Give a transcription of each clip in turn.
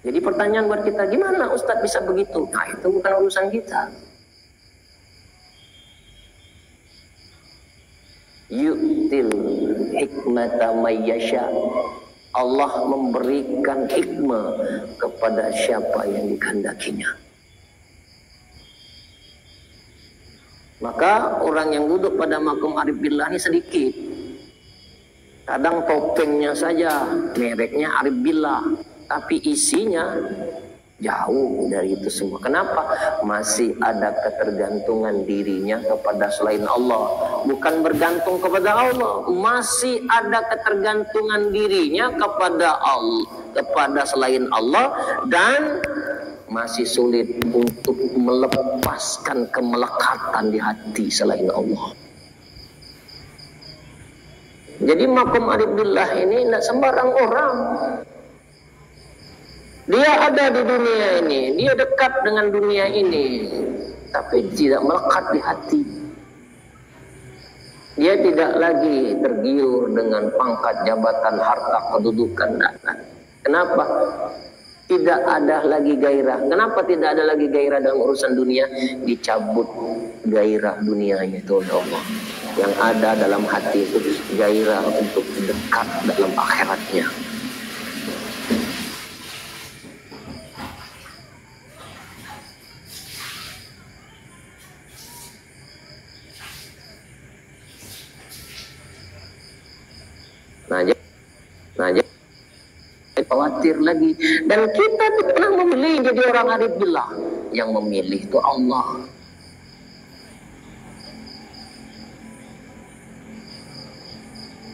Jadi pertanyaan buat kita, gimana Ustadz bisa begitu? Nah, itu bukan urusan kita. Yu'til hikmata mayyasha. Allah memberikan hikmah kepada siapa yang dikehendakinya. Maka orang yang duduk pada makom arif billah ini sedikit. Kadang topengnya saja mereknya arif billah, tapi isinya jauh dari itu semua. Kenapa? Masih ada ketergantungan dirinya kepada selain Allah. Bukan bergantung kepada Allah, masih ada ketergantungan dirinya kepada Allah, kepada selain Allah, dan masih sulit untuk melepaskan kemelekatan di hati selain Allah. Jadi makom arif billah ini tidak sembarang orang. Dia ada di dunia ini, dia dekat dengan dunia ini, tapi tidak melekat di hati. Dia tidak lagi tergiur dengan pangkat, jabatan, harta, kedudukan. Kenapa? Tidak ada lagi gairah. Kenapa tidak ada lagi gairah dalam urusan dunia? Dicabut gairah dunianya itu oleh Allah. Yang ada dalam hati itu gairah untuk dekat dalam akhiratnya. Nah, jadi khawatir lagi. Dan kita tidak pernah memilih jadi orang arif billah. Yang memilih itu Allah.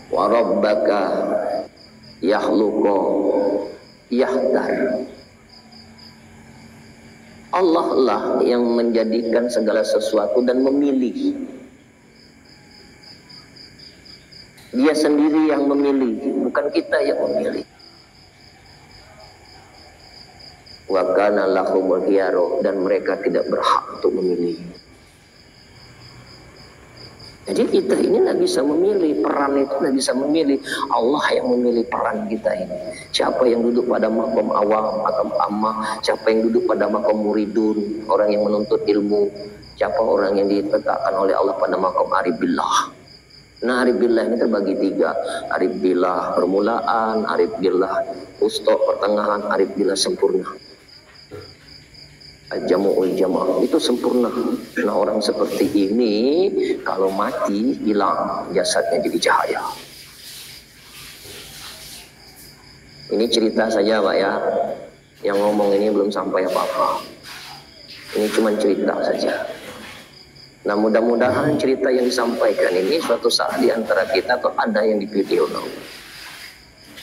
Wa rabbaka yakhluqu yahdar. Allah lah yang menjadikan segala sesuatu dan memilih. Dia sendiri yang memilih, bukan kita yang memilih. Wa kana lahumul khiyarah, dan mereka tidak berhak untuk memilih. Jadi kita ini tidak bisa memilih, peran itu tidak bisa memilih. Allah yang memilih peran kita ini. Siapa yang duduk pada makom awam atau ammah, siapa yang duduk pada makom muridun, orang yang menuntut ilmu, siapa orang yang ditetapkan oleh Allah pada makom arif billah. Nah, arif billah ini terbagi tiga. Arif billah permulaan, arif billah wusta pertengahan, arif billah sempurna. Jamu'ul jama' itu sempurna. Nah, orang seperti ini kalau mati hilang, jasadnya jadi cahaya. Ini cerita saja Pak ya. Yang ngomong ini belum sampai apa-apa. Ini cuma cerita saja. Nah, mudah-mudahan cerita yang disampaikan ini suatu saat di antara kita atau ada yang dipilih oleh Allah.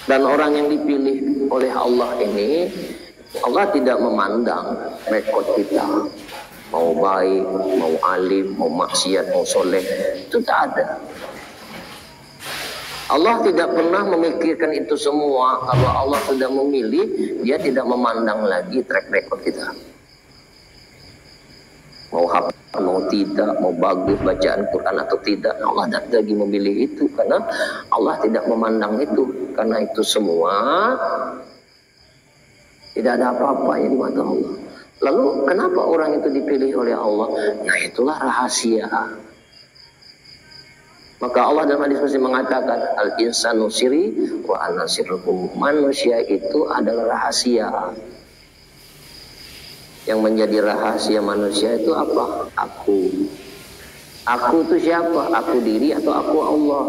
Dan orang yang dipilih oleh Allah ini, Allah tidak memandang rekod kita. Mau baik, mau alim, mau maksiat, mau soleh. Itu tak ada. Allah tidak pernah memikirkan itu semua. Kalau Allah sudah memilih, dia tidak memandang lagi track record kita. Mau hafal, mau tidak, mau bagus bacaan Quran atau tidak, Allah tidak lagi memilih itu, karena Allah tidak memandang itu. Karena itu semua tidak ada apa-apanya di mata Allah. Lalu kenapa orang itu dipilih oleh Allah? Nah, itulah rahasia. Maka Allah dalam hadis Muslim mengatakan, al-insanu sirri wa ana sirrukum. Manusia itu adalah rahasia. Yang menjadi rahasia manusia itu apa? Aku. Aku itu siapa? Aku diri atau aku Allah?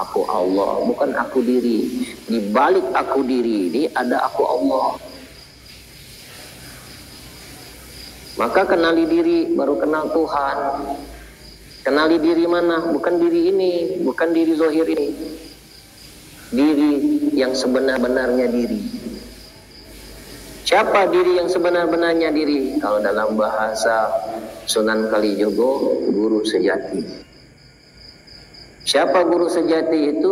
Aku Allah, bukan aku diri. Di balik aku diri ini ada aku Allah. Maka kenali diri, baru kenal Tuhan. Kenali diri mana? Bukan diri ini, bukan diri zahir ini. Diri yang sebenar-benarnya diri. Siapa diri yang sebenar-benarnya diri? Kalau dalam bahasa Sunan Kalijogo, guru sejati. Siapa guru sejati itu?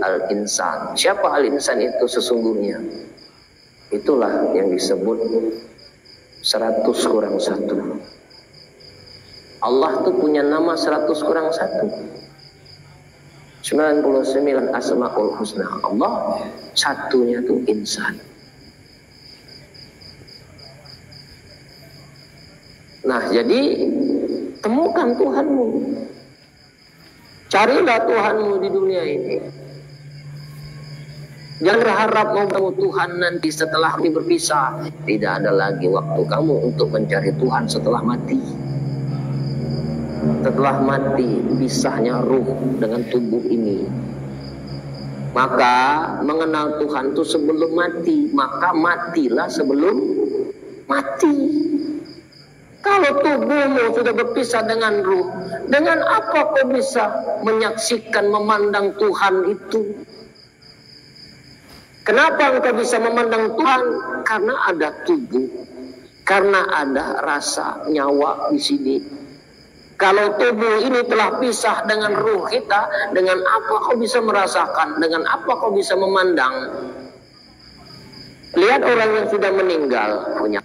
Al-insan. Siapa al-insan itu sesungguhnya? Itulah yang disebut 100 kurang 1. Allah tuh punya nama 100 kurang 1. 99 asmaul husna. Allah satunya tuh insan. Nah, jadi temukan Tuhanmu. Carilah Tuhanmu di dunia ini. Jangan berharap mau ketemu Tuhan nanti setelah kami berpisah. Tidak ada lagi waktu kamu untuk mencari Tuhan setelah mati. Setelah mati, pisahnya ruh dengan tubuh ini. Maka mengenal Tuhan itu sebelum mati. Maka matilah sebelum mati. Kalau tubuhmu sudah berpisah dengan ruh, dengan apa kau bisa menyaksikan, memandang Tuhan itu? Kenapa engkau bisa memandang Tuhan? Karena ada tubuh, karena ada rasa nyawa di sini. Kalau tubuh ini telah pisah dengan ruh kita, dengan apa kau bisa merasakan? Dengan apa kau bisa memandang? Lihat orang yang sudah meninggal punya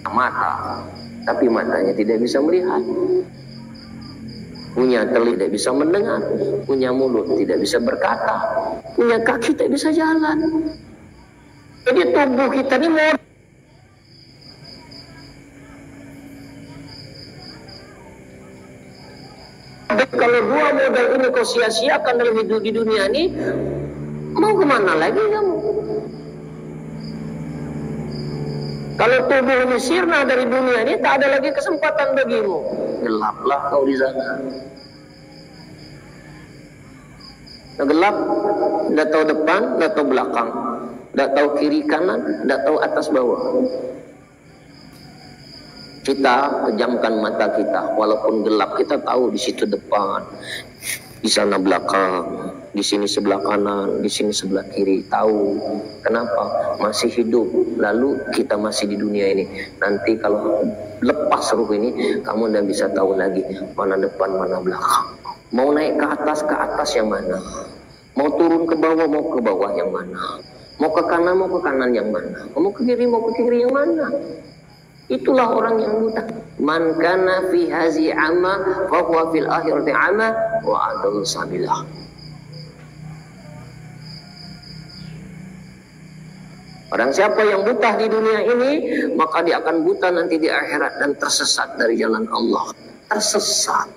mata, tapi matanya tidak bisa melihat. Punya telinga tidak bisa mendengar, punya mulut tidak bisa berkata, punya kaki tidak bisa jalan. Jadi tubuh kita ini mau kalau dua modal ini kau sia-siakan dalam hidup di dunia ini, mau kemana lagi kamu? Kalau tubuh ini sirna dari dunia ini, tak ada lagi kesempatan bagimu. Gelaplah kau di sana. Gelap, tidak tahu depan, tidak tahu belakang, tidak tahu kiri kanan, tidak tahu atas bawah. Kita pejamkan mata kita, walaupun gelap kita tahu di situ depan, di sana belakang, di sini sebelah kanan, di sini sebelah kiri. Tahu kenapa? Masih hidup. Lalu kita masih di dunia ini. Nanti kalau lepas ruh ini, kamu tidak bisa tahu lagi mana depan, mana belakang. Mau naik ke atas yang mana? Mau turun ke bawah yang mana? Mau ke kanan yang mana? Mau ke kiri yang mana? Itulah orang yang buta. Man kana fi hazi ama fa huwa fil akhirati ama wa adallu sabila. Orang siapa yang buta di dunia ini, maka dia akan buta nanti di akhirat dan tersesat dari jalan Allah. Tersesat.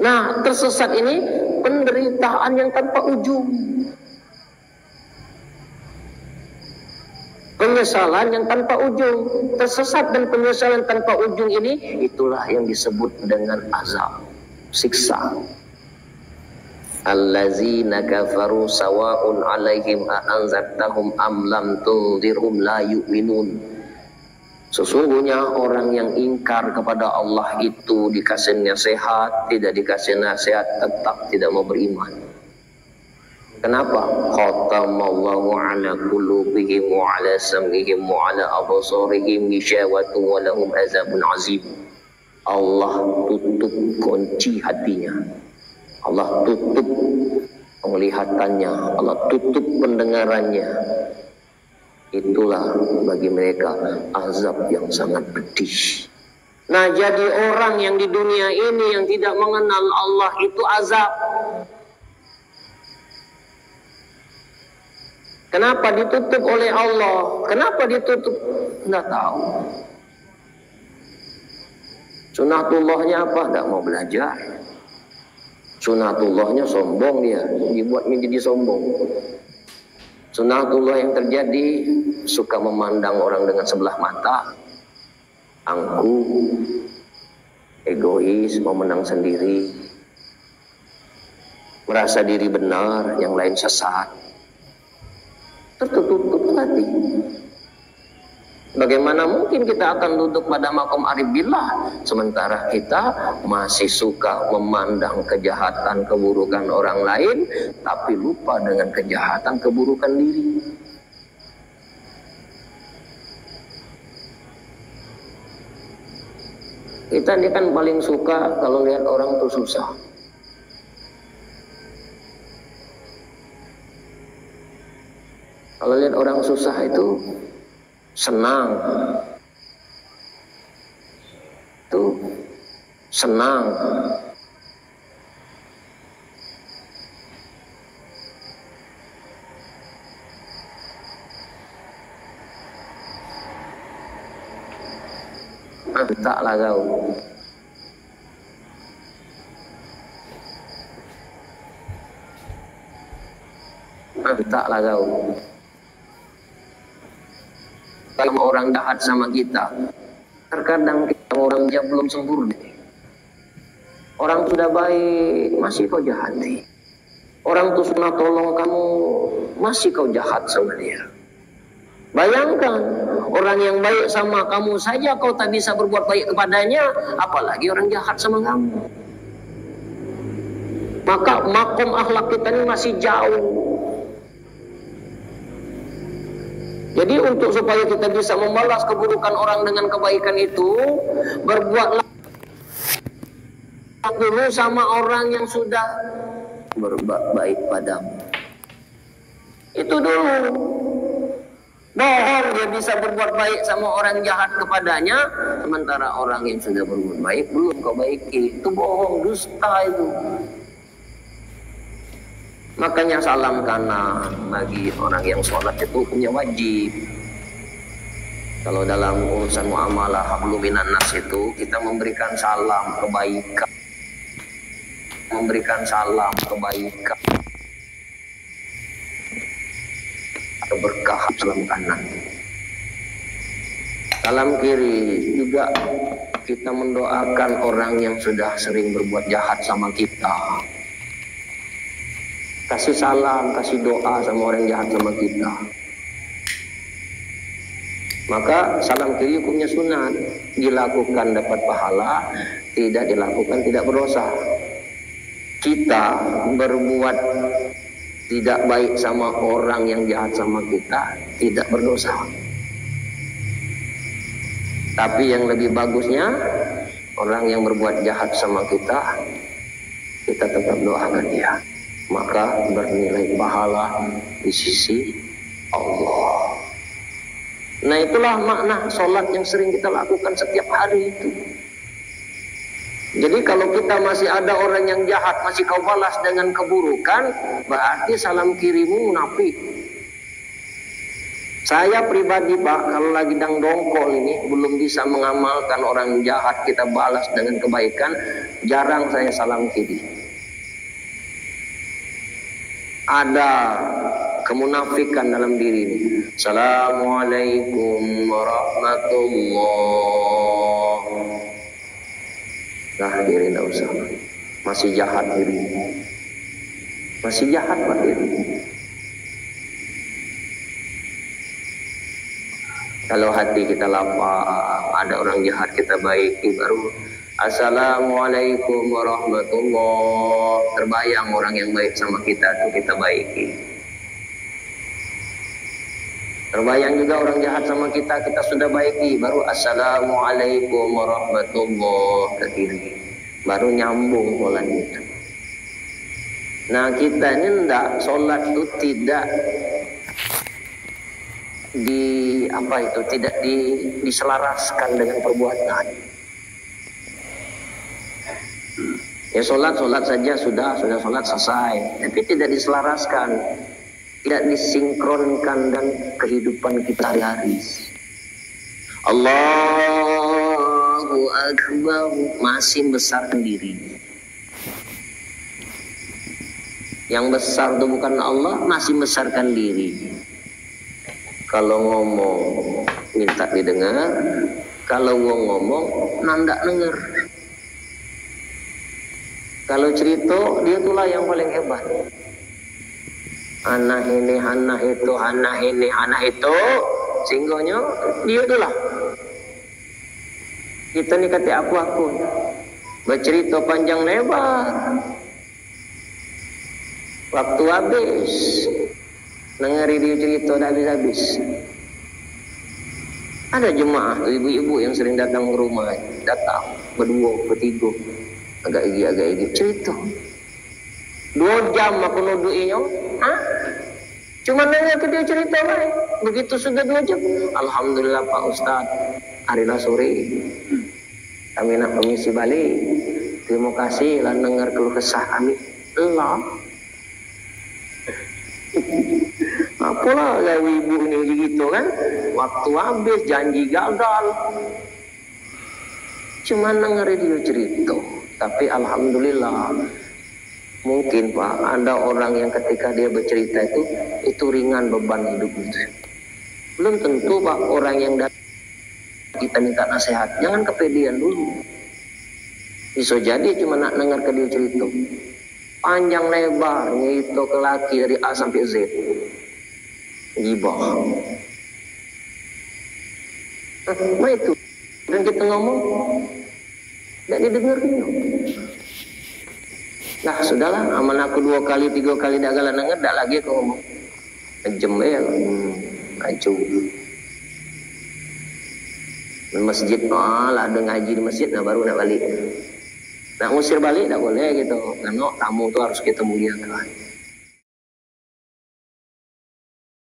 Nah, tersesat ini penderitaan yang tanpa ujung. Penyesalan yang tanpa ujung. Tersesat dan penyesalan tanpa ujung ini, itulah yang disebut dengan azab, siksa. Allazina kafaru sawa'un 'alaihim a anzartahum am lam tunzirhum la yu'minun. Sesungguhnya orang yang ingkar kepada Allah itu dikasih nasihat, tidak dikasih nasihat, tetap tidak mau beriman. Kenapa? Khatamallahu ala qulubihim wa ala sam'ihim wa ala absarihim ghishawatun wa lahum azabun azim. Allah tutup kunci hatinya. Allah tutup penglihatannya, Allah tutup pendengarannya. Itulah bagi mereka azab yang sangat pedih. Nah, jadi orang yang di dunia ini yang tidak mengenal Allah itu azab. Kenapa ditutup oleh Allah? Kenapa ditutup? Tidak tahu. Sunatullahnya apa? Tidak mau belajar. Sunatullahnya sombong dia, dibuatnya jadi sombong. Sunatullah yang terjadi suka memandang orang dengan sebelah mata, angkuh, egois, mau menang sendiri, merasa diri benar, yang lain sesat. Tertutup hati. Bagaimana mungkin kita akan duduk pada maqam arif billah sementara kita masih suka memandang kejahatan, keburukan orang lain, tapi lupa dengan kejahatan, keburukan diri. Kita ini kan paling suka kalau lihat orang tuh susah. Kalau lihat orang susah itu senang. Itu senang. Taklah kau. Taklah kau. Kalau orang jahat sama kita, terkadang kita orang yang belum sempurna. Orang sudah baik, masih kau jahati. Orang tuh sudah tolong kamu, masih kau jahat sama dia. Bayangkan, orang yang baik sama kamu saja kau tak bisa berbuat baik kepadanya, apalagi orang jahat sama kamu. Maka makom akhlak kita ini masih jauh. Jadi untuk supaya kita bisa membalas keburukan orang dengan kebaikan itu, berbuatlah dulu sama orang yang sudah berbuat baik padamu. Itu dulu. Bohong dia bisa berbuat baik sama orang jahat kepadanya, sementara orang yang sudah berbuat baik belum kau baiki. Itu bohong, dusta itu. Makanya salam kanan bagi orang yang sholat itu punya wajib. Kalau dalam urusan muamalah hablum minan nas itu kita memberikan salam kebaikan, memberikan salam kebaikan, atau berkah salam kanan. Salam kiri juga kita mendoakan orang yang sudah sering berbuat jahat sama kita. Kasih salam, kasih doa sama orang jahat sama kita. Maka salam kiri hukumnya sunat. Dilakukan dapat pahala, tidak dilakukan tidak berdosa. Kita berbuat tidak baik sama orang yang jahat sama kita, tidak berdosa. Tapi yang lebih bagusnya, orang yang berbuat jahat sama kita, kita tetap doakan dia. Maka bernilai pahala di sisi Allah. Nah itulah makna sholat yang sering kita lakukan setiap hari itu. Jadi kalau kita masih ada orang yang jahat, masih kau balas dengan keburukan, berarti salam kirimu munafik. Saya pribadi Pak, kalau lagi dongkol ini, belum bisa mengamalkan orang jahat kita balas dengan kebaikan, jarang saya salam kiri. Ada kemunafikan dalam diri ini. Assalamualaikum warahmatullahi. Nah diri tidak usah. Masih jahat diri. Masih jahat Pak diri. Kalau hati kita lapang, ada orang jahat kita baiki, baru Assalamualaikum warahmatullahi. Terbayang orang yang baik sama kita tuh kita baiki. Terbayang juga orang jahat sama kita, kita sudah baiki, baru Assalamualaikum warahmatullahi ke kiri. Baru nyambung pola itu. Nah kita ini enggak, sholat itu tidak tidak diselaraskan dengan perbuatan. Ya sholat saja sudah sholat selesai, tapi tidak diselaraskan, tidak disinkronkan dan kehidupan kita hari-hari. Allahu Akbar, masih besar sendiri. Yang besar itu bukan Allah, masih besarkan diri. Kalau ngomong minta didengar, kalau ngomong nandak denger. Kalau cerita, dia itulah yang paling hebat. Anak ini, anak itu, anak ini, anak itu, singgonya, dia itulah. Kita ni kata aku. Bercerita panjang lebar. Waktu habis. Dengari dia cerita dah habis-habis. Ada jemaah, ibu-ibu yang sering datang ke rumah. Datang, berdua, bertiga. Agak gigi cerita 2 jam aku nuduinya. Cuma nanya ke dia cerita baik. Begitu sudah 2 jam, alhamdulillah Pak Ustaz, harilah sore kami nak permisi balik. Terima kasih lah dengar keluh kesah kami. Allah apalah gawe ibu ini gitu kan. Waktu habis, janji gagal. cuma denger dia cerita. Tapi alhamdulillah, mungkin Pak, ada orang yang ketika dia bercerita itu ringan beban hidup itu. Belum tentu Pak orang yang kita minta nasihat, jangan kepedean dulu. Bisa jadi cuma nak dengar ke dia cerita panjang lebar itu ke laki dari A sampai Z, gibah. Nah itu, dan kita ngomong tidak didengarnya. Nah sudahlah, aman aku 2 kali 3 kali tidak galah denger, tidak lagi aku ngomong kejem ya, ngacu. Di masjid, lah ada ngaji di masjid, nah baru nak balik. Nak ngusir balik tak boleh gitu, karena tamu tu harus kita muliakan.